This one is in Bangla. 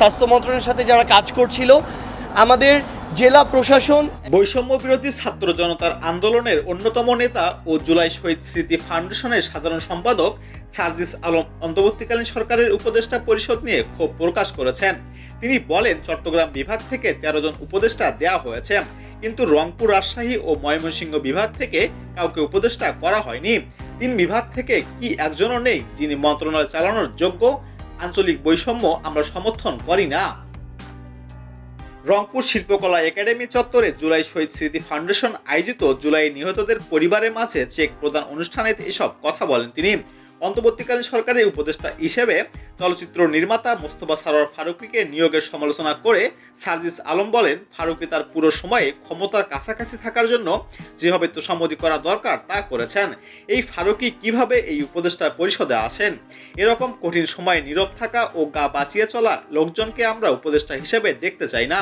স্বাস্থ্য মন্ত্রণালয়ের সাথে যারা কাজ করছিল, আমাদের জেলা প্রশাসন। বৈষম্য বিরোধী ছাত্র জনতার আন্দোলনের অন্যতম নেতা ও জুলাই শহীদ স্মৃতি ফাউন্ডেশনের সাধারণ সম্পাদক সার্জিস আলম অন্তর্বর্তীকালীন সরকারের উপদেষ্টা পরিষদ নিয়ে ক্ষোভ প্রকাশ করেছেন। তিনি বলেন, চট্টগ্রাম বিভাগ থেকে 13 জন উপদেষ্টা দেওয়া হয়েছে, কিন্তু রংপুর, রাজশাহী ও ময়মনসিংহ বিভাগ থেকে কাউকে উপদেষ্টা করা হয়নি। 3 বিভাগ থেকে কি একজনও নেই যিনি মন্ত্রণালয় চালানোর যোগ্য? আঞ্চলিক বৈষম্য আমরা সমর্থন করি না। রংপুর শিল্পকলা একাডেমি চত্বরে জুলাই শহীদ স্মৃতি ফাউন্ডেশন আয়োজিত জুলাই নিহতদের পরিবারের মাঝে চেক প্রদান অনুষ্ঠানে এসব কথা বলেন তিনি। অন্তর্বর্তীকালীন সরকারের উপদেষ্টা হিসেবে চলচ্চিত্র নির্মাতা মোস্তফা সরোয়ার ফারুকীকে নিয়োগের সমালোচনা করে সার্জিস আলম বলেন, ফারুকী তার পুরো সময়ে ক্ষমতার কাছাকাছি থাকার জন্য যেভাবে তোষামোদী করা দরকার তা করেছেন। এই ফারুকী কিভাবে এই উপদেষ্টা পরিষদে আসেন? এরকম কঠিন সময়ে নীরব থাকা ও গা বাঁচিয়ে চলা লোকজনকে আমরা উপদেষ্টা হিসেবে দেখতে চাই না।